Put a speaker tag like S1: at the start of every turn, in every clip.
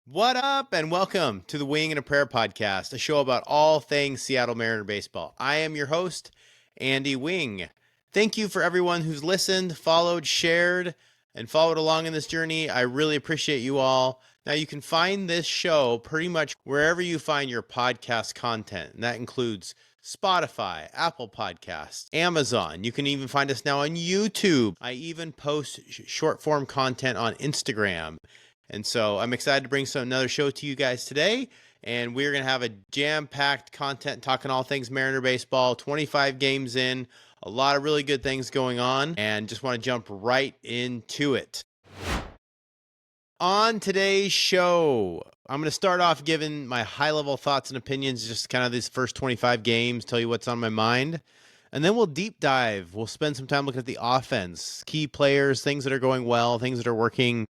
S1: What up, and welcome to the Wing and a Prayer podcast, a show about all things Seattle Mariner baseball. I am your host, Andy Wing. Thank you for everyone who's listened, followed, shared, and followed along in this journey. I really appreciate you all. Now, you can find this show pretty much wherever you find your podcast content, and that includes Spotify, Apple Podcasts, Amazon. You can even find us now on YouTube. I even post short form content on Instagram. And so I'm excited to bring another show to you guys today. And we're going to have a jam-packed content talking all things Mariner baseball, 25 games in, a lot of really good things going on, and just want to jump right into it. On today's show, I'm going to start off giving my high-level thoughts and opinions, just kind of these first 25 games, tell you what's on my mind. And then we'll deep dive. We'll spend some time looking at the offense, key players, things that are going well, things that are working,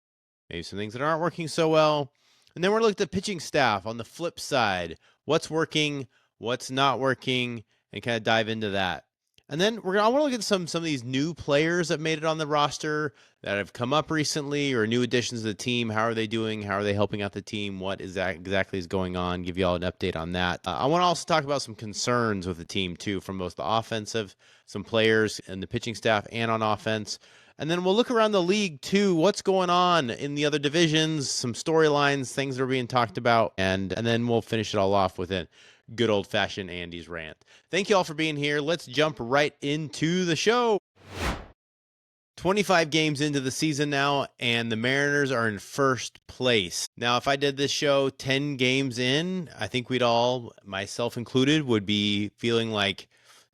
S1: maybe some things that aren't working so well. And then we're looking at the pitching staff on the flip side. What's working, what's not working, and kind of dive into that. And then I want to look at some of these new players that made it on the roster that have come up recently or new additions to the team. How are they doing? How are they helping out the team? What is that exactly is going on? Give you all an update on that. I want to also talk about some concerns with the team too, from both the offensive, some players and the pitching staff, and on offense. And then we'll look around the league too. What's going on in the other divisions, some storylines, things that are being talked about, and then we'll finish it all off with a good old-fashioned Andy's rant. Thank you all for being here. Let's jump right into the show. 25 games into the season now, and the Mariners are in first place. Now, if I did this show 10 games in, I think we'd all, myself included, would be feeling like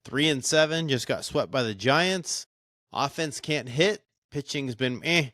S1: 3-7, just got swept by the Giants. Offense can't hit. Pitching's been eh.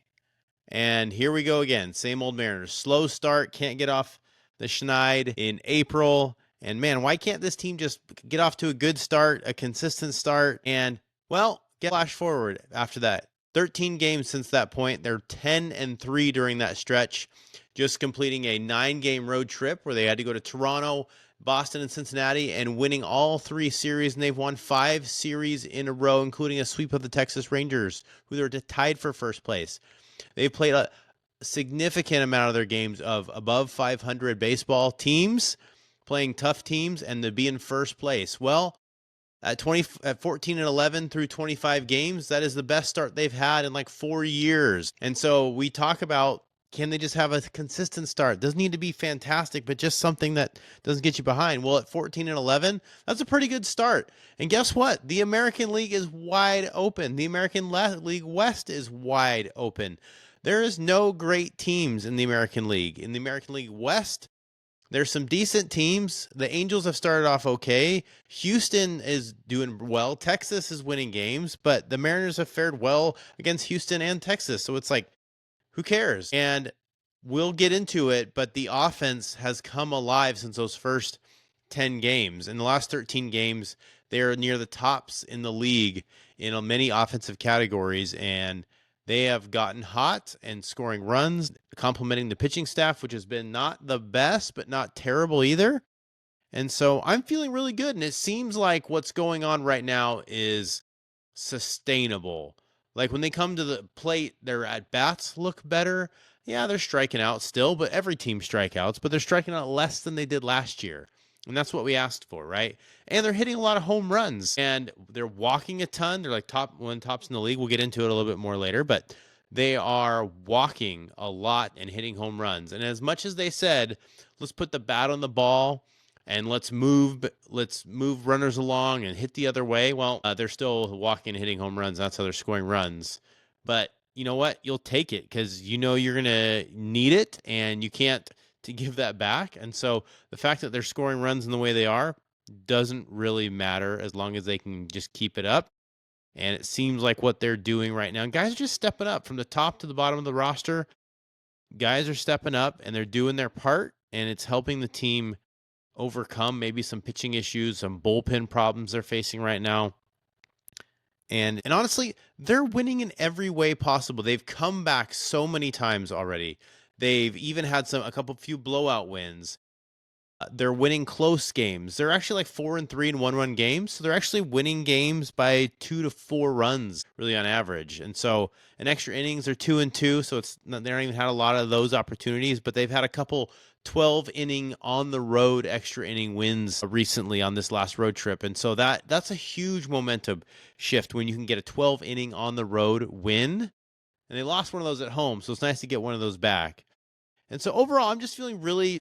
S1: And here we go again. Same old Mariners. Slow start. Can't get off the schneid in April. And man, why can't this team just get off to a good start, a consistent start? And, well, flash forward after that. 13 games since that point. They're 10-3 during that stretch, just completing a 9-game road trip where they had to go to Toronto, Boston, and Cincinnati, and winning all 3 series. And they've won 5 series in a row, including a sweep of the Texas Rangers, who they're tied for first place. They've played a significant amount of their games of above 500 baseball teams, playing tough teams, and to be in first place. Well, at 14-11 through 25 games, that is the best start they've had in like 4 years. And so we talk about, can they just have a consistent start? Doesn't need to be fantastic, but just something that doesn't get you behind. Well, at 14-11, that's a pretty good start. And guess what? The American League is wide open. The American League West is wide open. There is no great teams in the American League. In the American League West, there's some decent teams. The Angels have started off okay. Houston is doing well. Texas is winning games, but the Mariners have fared well against Houston and Texas. So it's like, who cares? And we'll get into it, but the offense has come alive since those first 10 games. In the last 13 games, they're near the tops in the league in many offensive categories, and they have gotten hot and scoring runs, complementing the pitching staff, which has been not the best, but not terrible either. And so I'm feeling really good. And it seems like what's going on right now is sustainable. Like when they come to the plate, their at-bats look better. Yeah, they're striking out still, but every team strikeouts, but they're striking out less than they did last year. And that's what we asked for, right? And they're hitting a lot of home runs, and they're walking a ton. They're like one tops in the league. We'll get into it a little bit more later, but they are walking a lot and hitting home runs. And as much as they said, let's put the bat on the ball and let's move runners along and hit the other way. Well, they're still walking and hitting home runs. That's how they're scoring runs. But you know what? You'll take it because you know you're going to need it, and you can't to give that back. And so the fact that they're scoring runs in the way they are doesn't really matter as long as they can just keep it up. And it seems like what they're doing right now, guys are just stepping up from the top to the bottom of the roster. Guys are stepping up and they're doing their part, and it's helping the team overcome maybe some pitching issues, some bullpen problems they're facing right now. And honestly, they're winning in every way possible. They've come back so many times already. They've even had few blowout wins. They're winning close games. They're actually like 4-3 in 1-run games. So they're actually winning games by 2 to 4 runs, really on average. And so in extra innings, they're 2-2. So they don't even had a lot of those opportunities, but they've had a couple 12-inning on the road extra inning wins recently on this last road trip. And so that's a huge momentum shift when you can get a 12-inning on the road win. And they lost one of those at home. So it's nice to get one of those back. And so overall, I'm just feeling really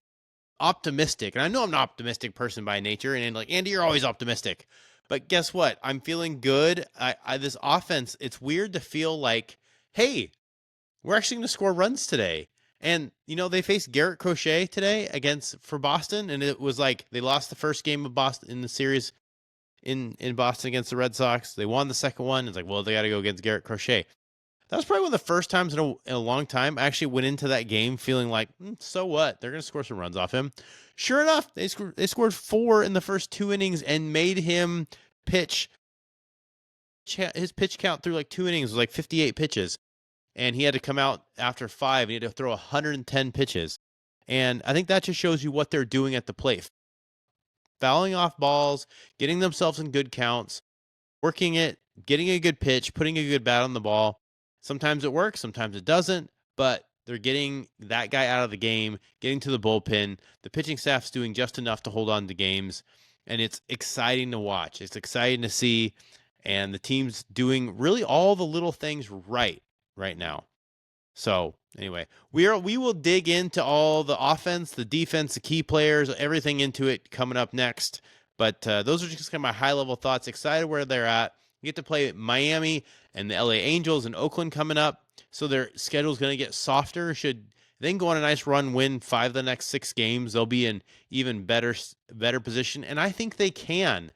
S1: optimistic. And I know I'm an optimistic person by nature. And like, Andy, you're always optimistic. But guess what? I'm feeling good. This offense, it's weird to feel like, hey, we're actually going to score runs today. And, they faced Garrett Crochet today for Boston. And it was like they lost the first game of Boston in the series in Boston against the Red Sox. They won the second one. It's like, well, they got to go against Garrett Crochet. That was probably one of the first times in a long time I actually went into that game feeling like, so what? They're going to score some runs off him. Sure enough, they scored 4 in the first 2 innings and made him pitch. His pitch count through like 2 innings was like 58 pitches. And he had to come out after 5 and he had to throw 110 pitches. And I think that just shows you what they're doing at the plate. Fouling off balls, getting themselves in good counts, working it, getting a good pitch, putting a good bat on the ball. Sometimes it works, sometimes it doesn't, but they're getting that guy out of the game, getting to the bullpen. The pitching staff's doing just enough to hold on to games, and it's exciting to watch. It's exciting to see, and the team's doing really all the little things right now. So anyway, we will dig into all the offense, the defense, the key players, everything into it coming up next. But those are just kind of my high-level thoughts. Excited where they're at. You get to play Miami and the LA Angels and Oakland coming up, so their schedule's going to get softer. Should they can go on a nice run, win 5 of the next 6 games, they'll be in even better position, and I think they can.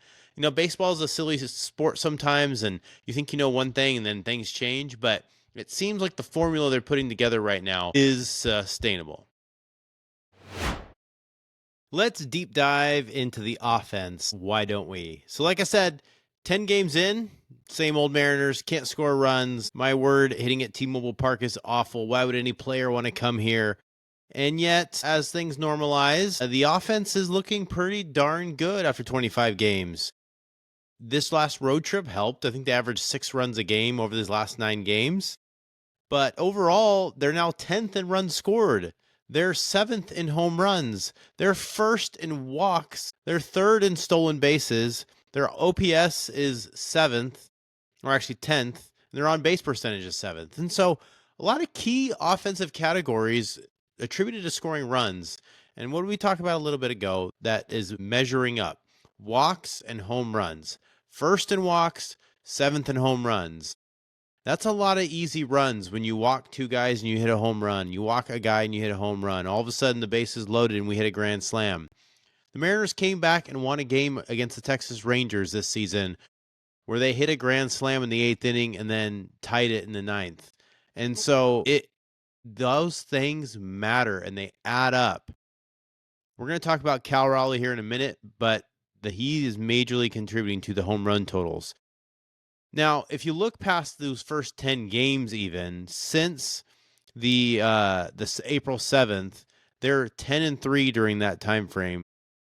S1: Baseball is a silly sport sometimes, and you think you know one thing, and then things change, but it seems like the formula they're putting together right now is sustainable. Let's deep dive into the offense. Why don't we? So like I said, 10 games in, same old Mariners, can't score runs. My word, hitting at T-Mobile Park is awful. Why would any player want to come here? And yet, as things normalize, the offense is looking pretty darn good after 25 games. This last road trip helped. I think they averaged 6 runs a game over these last 9 games. But overall, they're now 10th in runs scored. They're 7th in home runs. They're 1st in walks. They're 3rd in stolen bases. Their OPS is 7th, or actually 10th. Their on-base percentage is 7th. And so a lot of key offensive categories attributed to scoring runs. And what did we talk about a little bit ago that is measuring up? Walks and home runs. 1st in walks, 7th in home runs. That's a lot of easy runs when you walk 2 guys and you hit a home run. You walk a guy and you hit a home run. All of a sudden, the base is loaded and we hit a grand slam. The Mariners came back and won a game against the Texas Rangers this season where they hit a grand slam in the 8th inning and then tied it in the 9th. And so those things matter and they add up. We're going to talk about Cal Raleigh here in a minute, but he is majorly contributing to the home run totals. Now, if you look past those first 10 games even, since the April 7th, they're 10-3 during that time frame,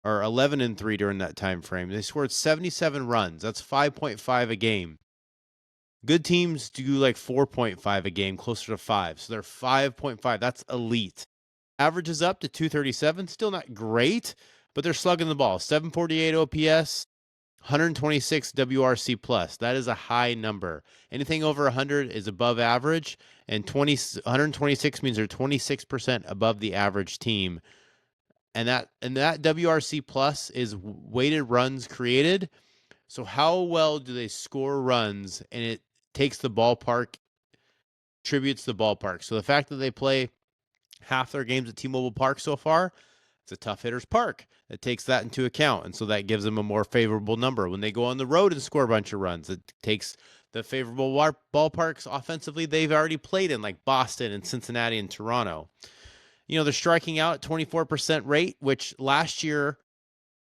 S1: or 11-3 during that time frame. They scored 77 runs. That's 5.5 a game. Good teams do like 4.5 a game, closer to 5. So they're 5.5. That's elite. Average is up to 237. Still not great, but they're slugging the ball. 748 OPS. 126 WRC plus. That is a high number. Anything over 100 is above average, and 126 means they're 26% above the average team. And that WRC plus is weighted runs created. So how well do they score runs? And it takes the ballpark, tributes the ballpark. So the fact that they play half their games at T-Mobile Park so far, it's a tough hitter's park. It takes that into account, and so that gives them a more favorable number. When they go on the road and score a bunch of runs, it takes the favorable ballparks offensively they've already played in, like Boston and Cincinnati and Toronto. They're striking out at 24% rate, which last year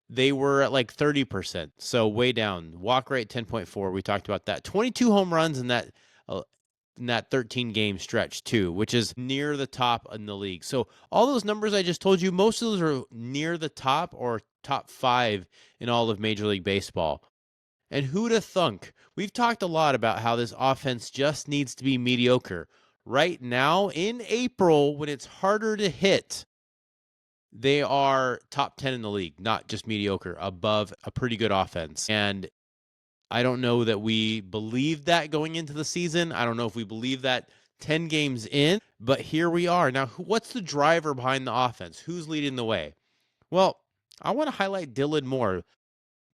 S1: they were at like 30%, so way down. Walk rate 10.4, we talked about that. 22 home runs in that in that 13 game stretch too, which is near the top in the league. So all those numbers I just told you, most of those are near the top or top 5 in all of Major League Baseball. And who'da thunk? We've talked a lot about how this offense just needs to be mediocre. Right now, in April, when it's harder to hit, they are top 10 in the league, not just mediocre, above a pretty good offense. And I don't know that we believed that going into the season. I don't know if we believe that 10 games in, but here we are. Now, what's the driver behind the offense? Who's leading the way? Well, I want to highlight Dylan Moore,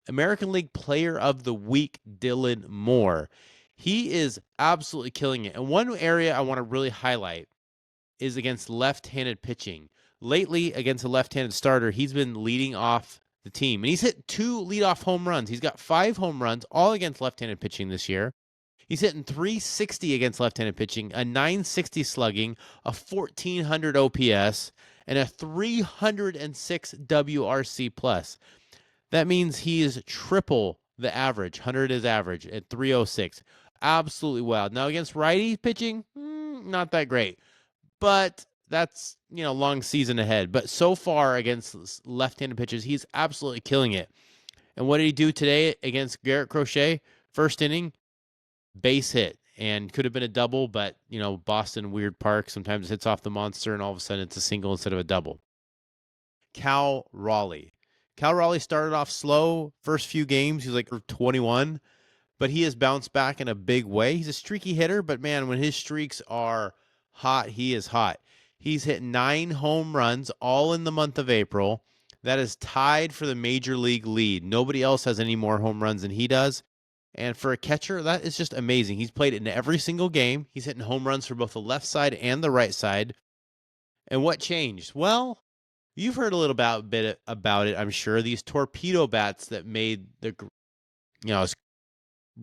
S1: American League Player of the Week, Dylan Moore. He is absolutely killing it. And one area I want to really highlight is against left-handed pitching. Lately, against a left-handed starter, he's been leading off the team. And he's hit 2 leadoff home runs. He's got 5 home runs, all against left-handed pitching this year. He's hitting 360 against left-handed pitching, a 960 slugging, a 1400 OPS, and a 306 WRC plus. That means he is triple the average. 100 is average at 306. Absolutely wild. Now against righty pitching, not that great. But that's, long season ahead. But so far against left-handed pitchers, he's absolutely killing it. And what did he do today against Garrett Crochet? First inning, base hit. And could have been a double, but, Boston, weird park. Sometimes it hits off the monster, and all of a sudden it's a single instead of a double. Cal Raleigh. Cal Raleigh started off slow. First few games, he was like 21. But he has bounced back in a big way. He's a streaky hitter, but man, when his streaks are hot, he is hot. He's hit 9 home runs all in the month of April. That is tied for the major league lead. Nobody else has any more home runs than he does. And for a catcher, that is just amazing. He's played in every single game. He's hitting home runs for both the left side and the right side. And what changed? Well, you've heard a little bit about it, I'm sure. These torpedo bats that made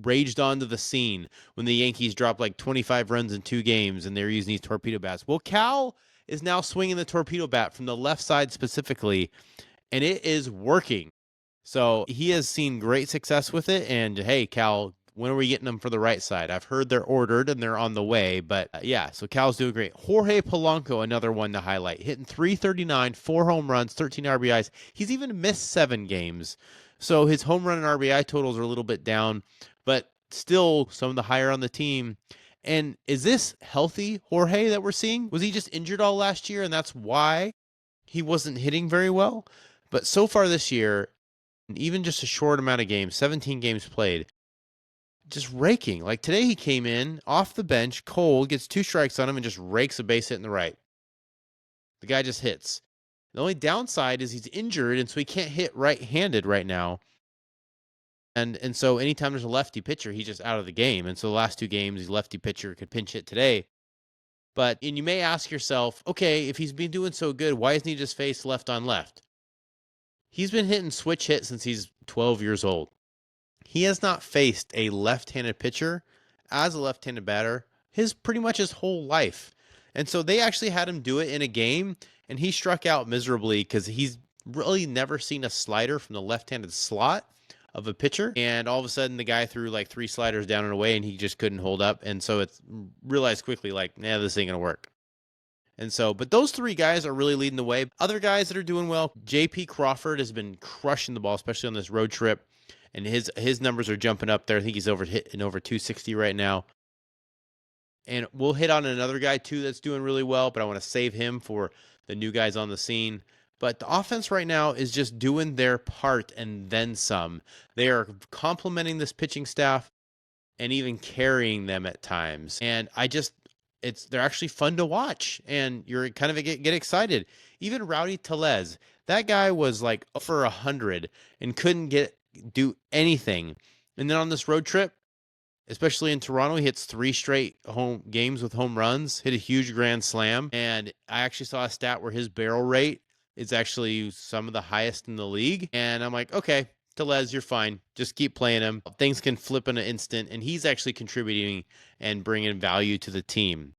S1: raged onto the scene when the Yankees dropped like 25 runs in 2 games and they're using these torpedo bats. Well, Cal is now swinging the torpedo bat from the left side specifically, and it is working. So he has seen great success with it. And hey, Cal, when are we getting them for the right side? I've heard they're ordered and they're on the way. But yeah, so Cal's doing great. Jorge Polanco, another one to highlight, hitting 339, 4 home runs, 13 RBIs. He's even missed 7 games. So his home run and RBI totals are a little bit down, but still some of the higher on the team. And is this healthy Jorge that we're seeing? Was he just injured all last year and that's why he wasn't hitting very well? But so far this year, even just a short amount of games, 17 games played, just raking. Like today he came in off the bench, cold, gets 2 strikes on him and just rakes a base hit in the right. The guy just hits. The only downside is he's injured, and so he can't hit right-handed right now. And so anytime there's a lefty pitcher, he's just out of the game. And so the last 2 games, he's lefty pitcher could pinch hit today. And you may ask yourself, okay, if he's been doing so good, why isn't he just face left on left? He's been hitting switch hit since he's 12 years old. He has not faced a left-handed pitcher as a left-handed batter pretty much his whole life. And so they actually had him do it in a game, and he struck out miserably because he's really never seen a slider from the left-handed slot of a pitcher. And all of a sudden, the guy threw like 3 sliders down and away, and he just couldn't hold up. And so it's realized quickly, like, this ain't going to work. And so, but those 3 guys are really leading the way. Other guys that are doing well, J.P. Crawford has been crushing the ball, especially on this road trip. And his numbers are jumping up there. I think he's hitting over 260 right now. And we'll hit on another guy, too, that's doing really well, but I want to save him for the new guys on the scene. But the offense right now is just doing their part and then some. They are complementing this pitching staff and even carrying them at times. And they're actually fun to watch, and you're kind of get excited. Even Rowdy Tellez, that guy was like for 100 and couldn't do anything. And then on this road trip, especially in Toronto, he hits 3 straight home games with home runs, hit a huge grand slam. And I actually saw a stat where his barrel rate is actually some of the highest in the league. And I'm like, okay, Tellez, you're fine. Just keep playing him. Things can flip in an instant. And he's actually contributing and bringing value to the team.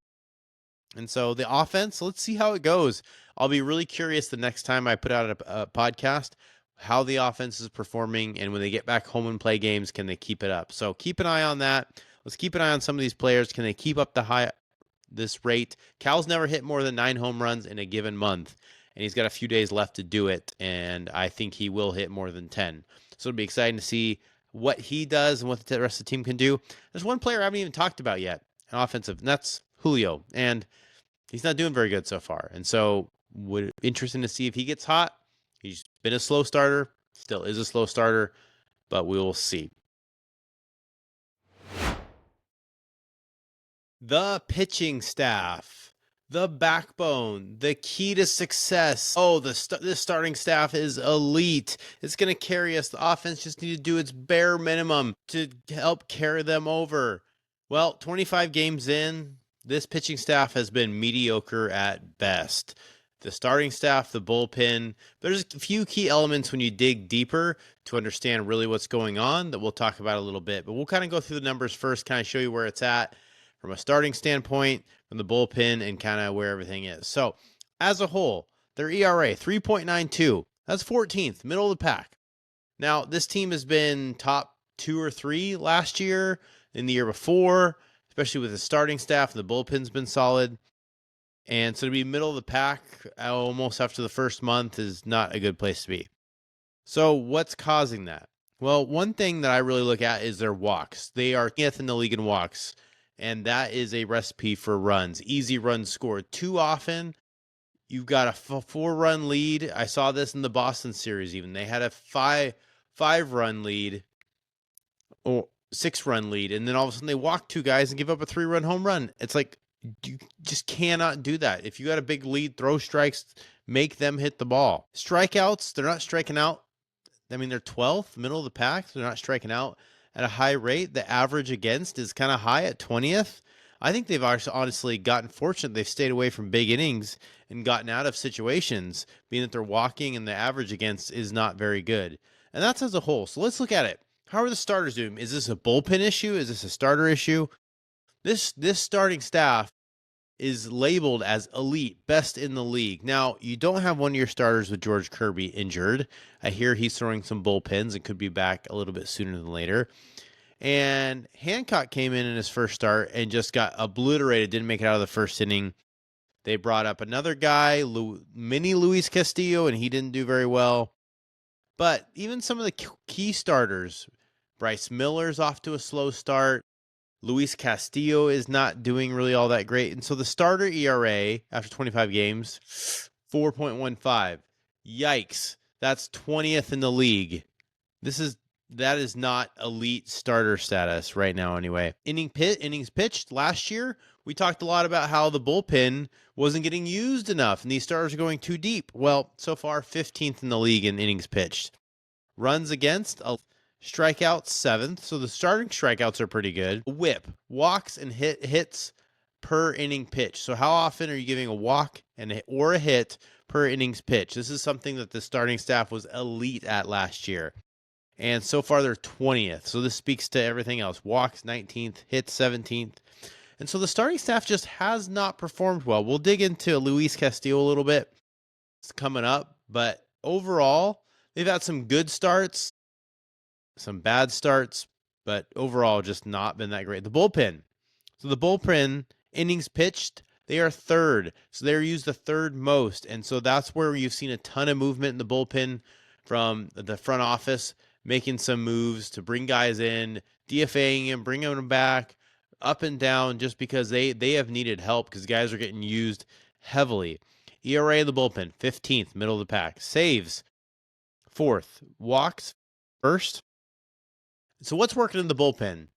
S1: And so the offense, let's see how it goes. I'll be really curious the next time I put out a podcast, how the offense is performing, and when they get back home and play games, can they keep it up? So keep an eye on that. let's keep an eye on some of these players. Can they keep up this rate? Cal's never hit more than 9 home runs in a given month, and he's got a few days left to do it, and I think he will hit more than 10. So it'll be exciting to see what he does and what the rest of the team can do. There's one player I haven't even talked about yet, an offensive, and that's Julio, and he's not doing very good so far. And so interesting to see if he gets hot. He's been a slow starter, still is a slow starter, but we will see. The pitching staff, the backbone, the key to success. Oh, this starting staff is elite. It's going to carry us. The offense just needs to do its bare minimum to help carry them over. Well, 25 games in, this pitching staff has been mediocre at best. The starting staff, the bullpen, there's a few key elements when you dig deeper to understand really what's going on that we'll talk about a little bit. But we'll kind of go through the numbers first, kind of show you where it's at from a starting standpoint, from the bullpen, and kind of where everything is. So, as a whole, their ERA 3.92. That's 14th, middle of the pack. Now, this team has been top 2 or 3 last year, in the year before, especially with the starting staff. The bullpen's been solid. And so to be middle of the pack almost after the first month is not a good place to be. So what's causing that? Well, one thing that I really look at is their walks. They are 10th in the league in walks, and that is a recipe for runs. Easy runs scored. Too often, you've got a 4-run lead. I saw this in the Boston series even. They had a 5-run lead or 6-run lead, and then all of a sudden they walk 2 guys and give up a 3-run home run. It's like, you just cannot do that. If you got a big lead, throw strikes, make them hit the ball. Strikeouts, they're not striking out. I mean, they're 12th, middle of the pack. So they're not striking out at a high rate. The average against is kind of high at 20th. I think they've honestly gotten fortunate. They've stayed away from big innings and gotten out of situations, being that they're walking and the average against is not very good. And that's as a whole. So let's look at it. How are the starters doing? Is this a bullpen issue? Is this a starter issue? This starting staff is labeled as elite, best in the league. Now, you don't have one of your starters with George Kirby injured. I hear he's throwing some bullpens and could be back a little bit sooner than later. And Hancock came in his first start and just got obliterated, didn't make it out of the first inning. They brought up another guy, mini Luis Castillo, and he didn't do very well. But even some of the key starters, Bryce Miller's off to a slow start. Luis Castillo is not doing really all that great. And so the starter ERA after 25 games, 4.15. Yikes. That's 20th in the league. That is not elite starter status right now anyway. Innings pitched last year, we talked a lot about how the bullpen wasn't getting used enough and these starters are going too deep. Well, so far 15th in the league in innings pitched. Runs against, strikeouts 7th, so the starting strikeouts are pretty good. Whip, walks and hits per inning pitch. So how often are you giving a walk or a hit per innings pitch? This is something that the starting staff was elite at last year. And so far they're 20th. So this speaks to everything else. Walks 19th, hits 17th. And so the starting staff just has not performed well. We'll dig into Luis Castillo a little bit. It's coming up, but overall, they've had some good starts, some bad starts, but overall just not been that great. The bullpen. So the bullpen innings pitched, they are 3rd. So they're used the 3rd most. And so that's where you've seen a ton of movement in the bullpen from the front office, making some moves to bring guys in, DFAing them, bringing them back, up and down, just because they have needed help because guys are getting used heavily. ERA of the bullpen, 15th, middle of the pack. Saves, 4th. Walks, 1st. So what's working in the bullpen?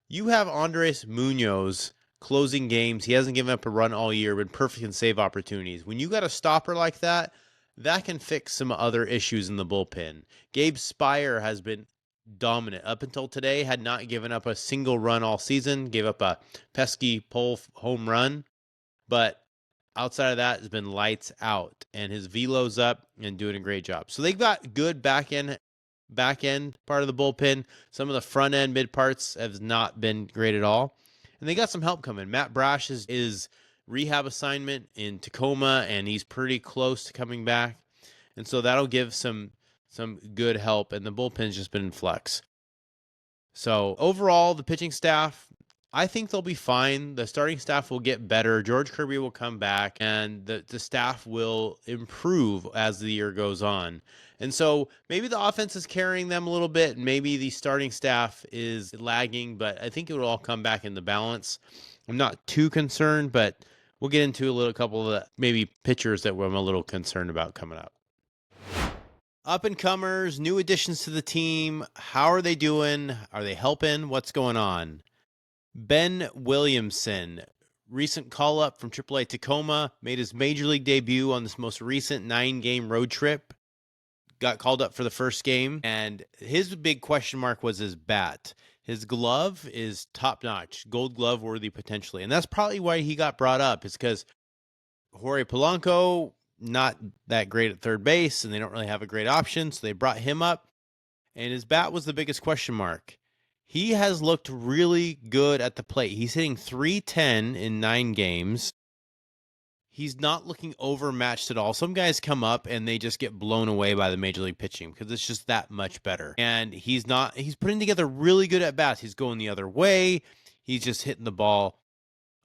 S1: You have Andres Munoz closing games. He hasn't given up a run all year, been perfect in save opportunities. When you got a stopper like that, that can fix some other issues in the bullpen. Gabe Spire has been dominant up until today, had not given up a single run all season, gave up a pesky pole home run, but outside of that has been lights out, and his velo's up and doing a great job. So they've got good back end part of the bullpen. Some of the front end mid parts have not been great at all, and they got some help coming. Matt Brash is rehab assignment in Tacoma, and he's pretty close to coming back, and so that'll give some good help, and the bullpen's just been in flux. So overall, the pitching staff I think they'll be fine. The starting staff will get better. George Kirby will come back, and the staff will improve as the year goes on. And so maybe the offense is carrying them a little bit, and maybe the starting staff is lagging, but I think it will all come back into balance. I'm not too concerned, but we'll get into a couple of the maybe pitchers that I'm a little concerned about coming up. Up and comers, new additions to the team. How are they doing? Are they helping? What's going on? Ben Williamson, recent call up from AAA Tacoma, made his major league debut on this most recent 9-game road trip. Got called up for the first game, and his big question mark was his bat. His glove is top notch, Gold Glove worthy potentially, and that's probably why he got brought up. Is because Jorge Polanco not that great at third base, and they don't really have a great option, so they brought him up, and his bat was the biggest question mark. He has looked really good at the plate. He's hitting .310 in 9 games. He's not looking overmatched at all. Some guys come up and they just get blown away by the major league pitching because it's just that much better. And he's putting together really good at bats. He's going the other way. He's just hitting the ball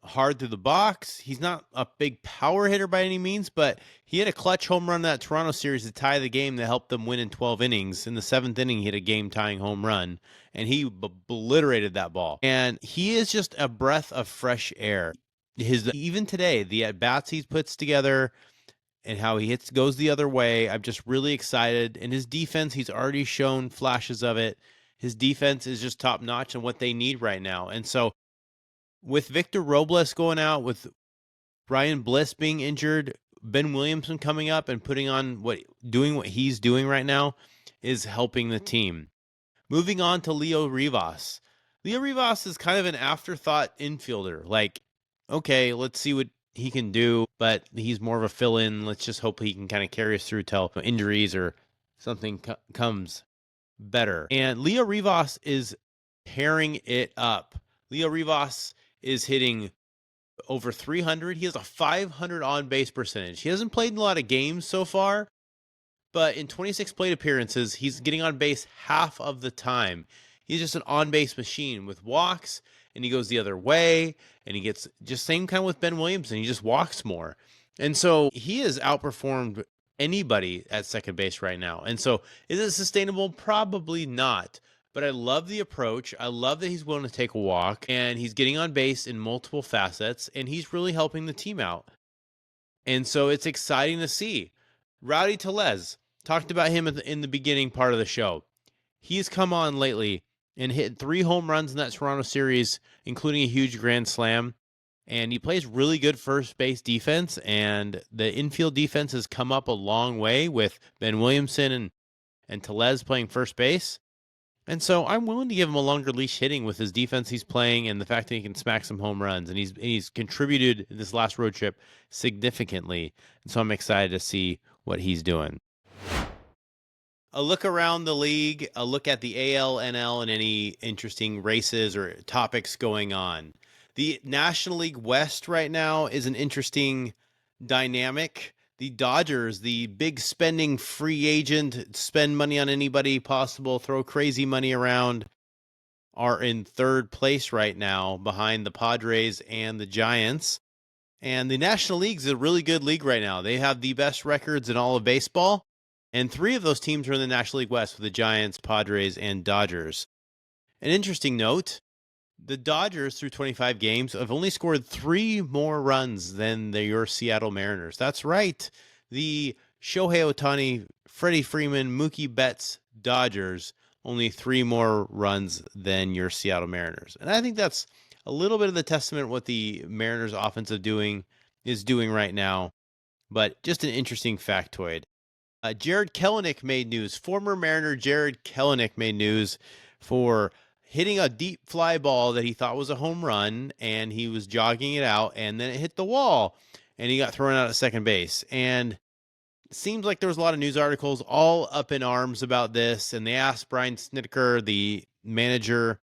S1: hard through the box. He's not a big power hitter by any means, but he had a clutch home run in that Toronto series to tie the game that helped them win in 12 innings. In the 7th inning, he hit a game-tying home run, and he obliterated that ball. And he is just a breath of fresh air. Even today, the at-bats he puts together and how he goes the other way, I'm just really excited. And his defense, he's already shown flashes of it. His defense is just top-notch and what they need right now. And so with Victor Robles going out, with Brian Bliss being injured, Ben Williamson coming up and doing what he's doing right now is helping the team. Moving on to Leo Rivas. Leo Rivas is kind of an afterthought infielder. Like, okay, let's see what he can do, but he's more of a fill-in. Let's just hope he can kind of carry us through till injuries or something comes better. And Leo Rivas is tearing it up. Leo Rivas is hitting over 300. He has a 500 on-base percentage. He hasn't played in a lot of games so far, but in 26 plate appearances, he's getting on base half of the time. He's just an on-base machine with walks, and he goes the other way, and he gets just same kind with Ben Williamson. He just walks more. And so he has outperformed anybody at second base right now. And so is it sustainable? Probably not. But I love the approach. I love that he's willing to take a walk, and he's getting on base in multiple facets, and he's really helping the team out. And so it's exciting to see. Rowdy Tellez, talked about him in the beginning part of the show. He's come on lately and hit 3 home runs in that Toronto series, including a huge grand slam. And he plays really good first base defense, and the infield defense has come up a long way with Ben Williamson and Tellez playing first base. And so I'm willing to give him a longer leash hitting with his defense he's playing and the fact that he can smack some home runs. And he's contributed in this last road trip significantly. And so I'm excited to see what he's doing. A look around the league, a look at the AL, NL, and any interesting races or topics going on. The National League West right now is an interesting dynamic. The Dodgers, the big spending free agent, spend money on anybody possible, throw crazy money around, are in 3rd place right now behind the Padres and the Giants. And the National League is a really good league right now. They have the best records in all of baseball. And 3 of those teams are in the National League West with the Giants, Padres, and Dodgers. An interesting note, the Dodgers, through 25 games, have only scored 3 more runs than your Seattle Mariners. That's right. The Shohei Ohtani, Freddie Freeman, Mookie Betts Dodgers, only 3 more runs than your Seattle Mariners. And I think that's a little bit of the testament what the Mariners offense is doing right now. But just an interesting factoid. Jared Kelenic made news. Former Mariner Jared Kelenic made news for hitting a deep fly ball that he thought was a home run, and he was jogging it out, and then it hit the wall, and he got thrown out at second base. And it seems like there was a lot of news articles all up in arms about this, and they asked Brian Snitker, the manager,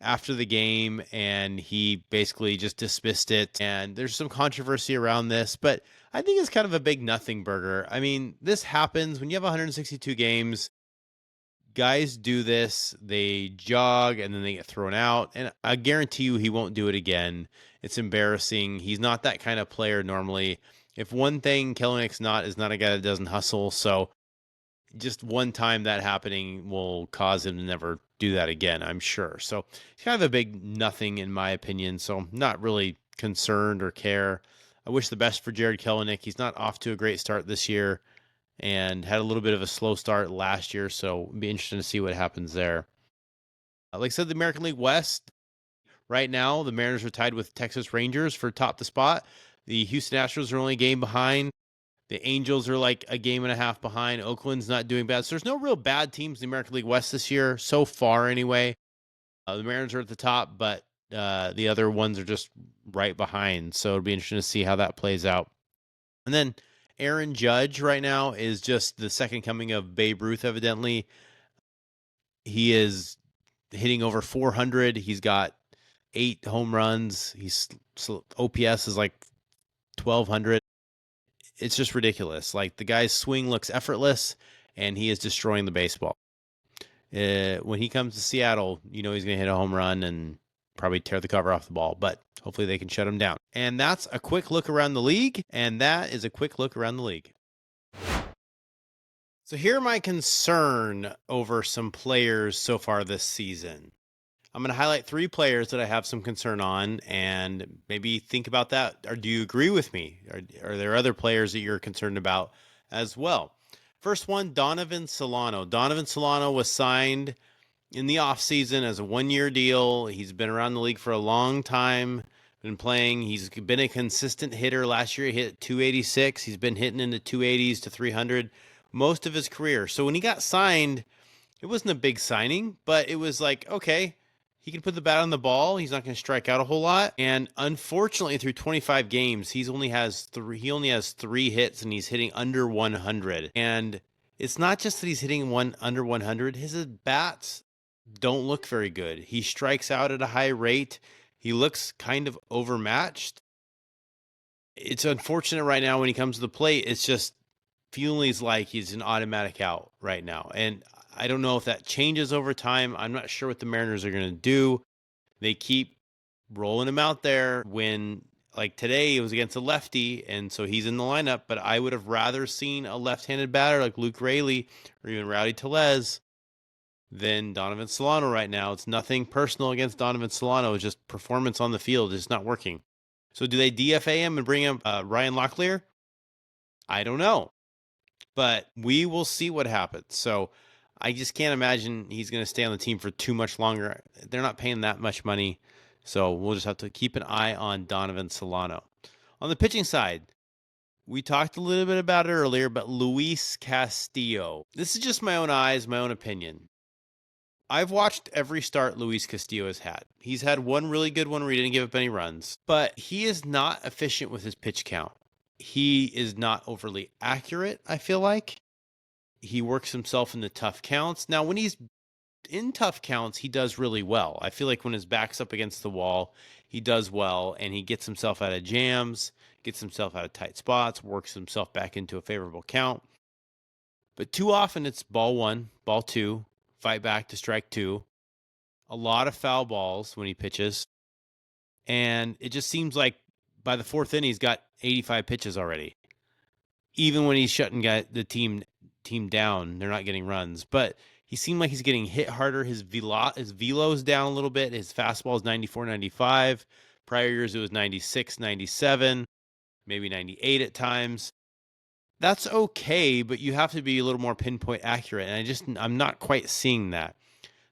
S1: after the game, and he basically just dismissed it. And there's some controversy around this, but I think it's kind of a big nothing burger. I mean, this happens when you have 162 games. Guys do this, they jog and then they get thrown out. And I guarantee you he won't do it again. It's embarrassing. He's not that kind of player normally. If one thing Kellenick's not is not a guy that doesn't hustle. So just one time that happening will cause him to never do that again, I'm sure. So it's kind of a big nothing in my opinion. So not really concerned or care. I wish the best for Jared Kellenick. He's not off to a great start this year and had a little bit of a slow start last year. So it'll be interesting to see what happens there. Like I said, the American League West, right now, the Mariners are tied with Texas Rangers for top the spot. The Houston Astros are only a game behind. The Angels are like a game and a half behind. Oakland's not doing bad. So there's no real bad teams in the American League West this year, so far anyway. The Mariners are at the top, but the other ones are just right behind. So it'll be interesting to see how that plays out. And then Aaron Judge right now is just the second coming of Babe Ruth, evidently. He is hitting over 400. He's got 8 home runs. He's OPS is like 1,200. It's just ridiculous. Like the guy's swing looks effortless, and he is destroying the baseball. When he comes to Seattle, you know he's going to hit a home run and probably tear the cover off the ball, but hopefully they can shut him down. And that's a quick look around the league, and that is a quick look around the league. So here are my concern over some players so far this season. I'm going to highlight 3 players that I have some concern on and maybe think about that. Or do you agree with me? Are there other players that you're concerned about as well? First one, Donovan Solano. Donovan Solano was signed in the offseason as a 1-year deal. He's been around the league for a long time, been playing. He's been a consistent hitter. Last year he hit 286. He's been hitting in the 280s to 300 most of his career. So when he got signed, it wasn't a big signing, but it was like, okay, he can put the bat on the ball. He's not going to strike out a whole lot. And unfortunately, through 25 games, he only has 3 hits, and he's hitting under 100. And it's not just that he's hitting under 100. His bats don't look very good. He strikes out at a high rate. He looks kind of overmatched. It's unfortunate right now when he comes to the plate. It's just feels like he's an automatic out right now. And I don't know if that changes over time. I'm not sure what the Mariners are going to do. They keep rolling him out there when, like today, it was against a lefty, and so he's in the lineup. But I would have rather seen a left-handed batter like Luke Raley or even Rowdy Tellez than Donovan Solano right now. It's nothing personal against Donovan Solano. It's just performance on the field is not working. So do they DFA him and bring him Ryan Locklear? I don't know. But we will see what happens. So I just can't imagine he's going to stay on the team for too much longer. They're not paying that much money. So we'll just have to keep an eye on Donovan Solano. On the pitching side, we talked a little bit about it earlier, but Luis Castillo. This is just my own eyes, my own opinion. I've watched every start Luis Castillo has had. He's had one really good one where he didn't give up any runs, but he is not efficient with his pitch count. He is not overly accurate, I feel like. He works himself into tough counts. Now, when he's in tough counts, he does really well. I feel like when his back's up against the wall, he does well, and he gets himself out of jams, gets himself out of tight spots, works himself back into a favorable count. But too often it's ball 1, ball 2, fight back to strike 2. A lot of foul balls when he pitches. And it just seems like by the 4th inning, he's got 85 pitches already. Even when he's shutting the team down, they're not getting runs. But he seemed like he's getting hit harder. His velo's down a little bit. His fastball is 94, 95. Prior years, it was 96, 97, maybe 98 at times. That's okay, but you have to be a little more pinpoint accurate. And I'm not quite seeing that.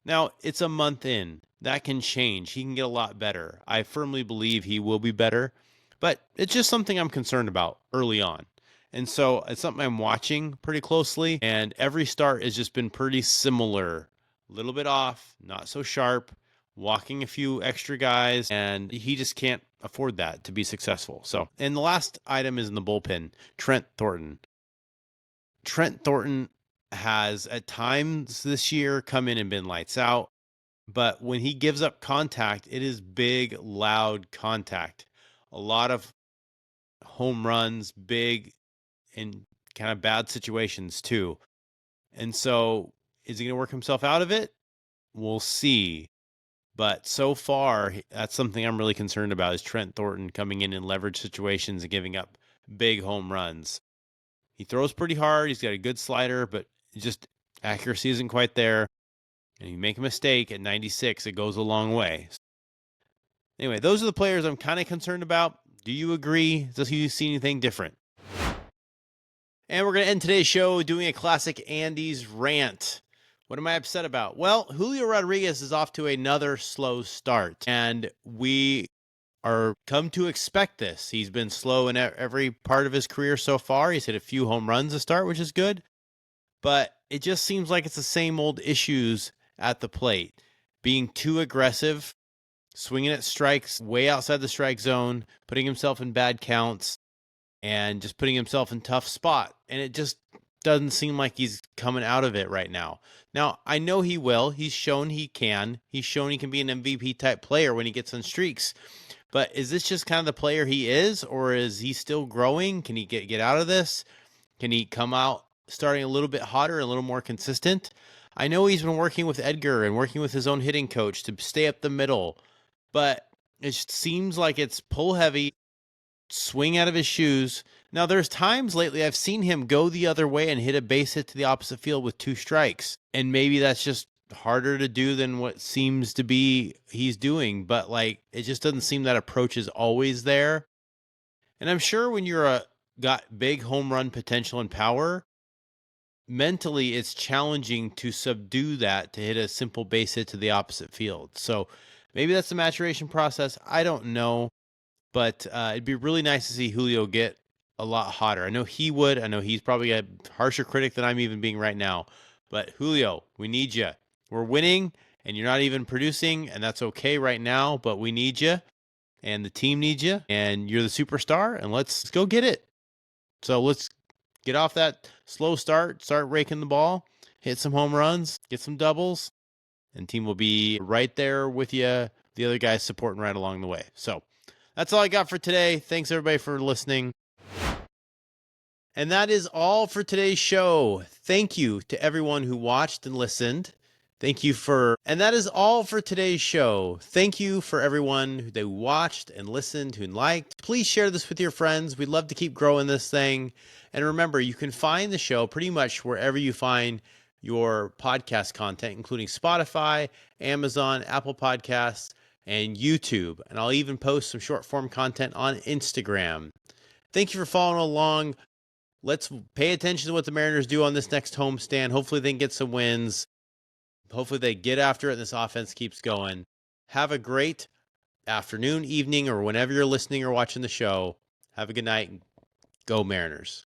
S1: Now, it's a month in. That can change. He can get a lot better. I firmly believe he will be better, but it's just something I'm concerned about early on. And so it's something I'm watching pretty closely, and every start has just been pretty similar. A little bit off, not so sharp, walking a few extra guys, and he just can't afford that to be successful. So, and the last item is in the bullpen, Trent Thornton. Trent Thornton has at times this year come in and been lights out, but when he gives up contact, it is big, loud contact. A lot of home runs, big and kind of bad situations too. And so Is he going to work himself out of it? We'll see. But so far, that's something I'm really concerned about is Trent Thornton coming in leverage situations and giving up big home runs. He throws pretty hard. He's got a good slider, but just accuracy isn't quite there. And you make a mistake at 96, it goes a long way. Anyway, those are the players I'm kind of concerned about. Do you agree? Does you see anything different? And we're going to end today's show doing a classic Andy's rant. What am I upset about? Well, Julio Rodriguez is off to another slow start, and we are come to expect this. He's been slow in every part of his career so far. He's hit a few home runs to start, which is good, but it just seems like it's the same old issues at the plate. Being too aggressive, swinging at strikes way outside the strike zone, putting himself in bad counts, and just putting himself in tough spot. And it just doesn't seem like he's coming out of it right now. Now, I know he will. He's shown he can. He's shown he can be an MVP type player when he gets on streaks. But is this just kind of the player he is, or is he still growing? Can he get out of this? Can he come out starting a little bit hotter, a little more consistent? I know he's been working with Edgar and working with his own hitting coach to stay up the middle, but it seems like it's pull heavy, swing out of his shoes. Now, there's times lately I've seen him go the other way and hit a base hit to the opposite field with 2 strikes. And maybe that's just harder to do than what seems to be he's doing. But like, it just doesn't seem that approach is always there. And I'm sure when you're got big home run potential and power, mentally it's challenging to subdue that to hit a simple base hit to the opposite field. So maybe that's the maturation process. I don't know. But it'd be really nice to see Julio get a lot hotter. I know he would. I know he's probably a harsher critic than I'm even being right now. But Julio, we need you. We're winning, and you're not even producing, and that's okay right now, but we need you, and the team needs you, and you're the superstar, and let's go get it. So let's get off that slow start raking the ball, hit some home runs, get some doubles, and team will be right there with you, the other guys supporting right along the way. So that's all I got for today. Thanks, everybody, for listening. And that is all for today's show. Thank you to everyone who watched and listened. And that is all for today's show. Thank you for everyone who watched and listened, who liked. Please share this with your friends. We'd love to keep growing this thing. And remember, you can find the show pretty much wherever you find your podcast content, including Spotify, Amazon, Apple Podcasts, and YouTube. And I'll even post some short form content on Instagram. Thank you for following along. Let's pay attention to what the Mariners do on this next homestand. Hopefully they can get some wins. Hopefully they get after it and this offense keeps going. Have a great afternoon, evening, or whenever you're listening or watching the show. Have a good night and go Mariners.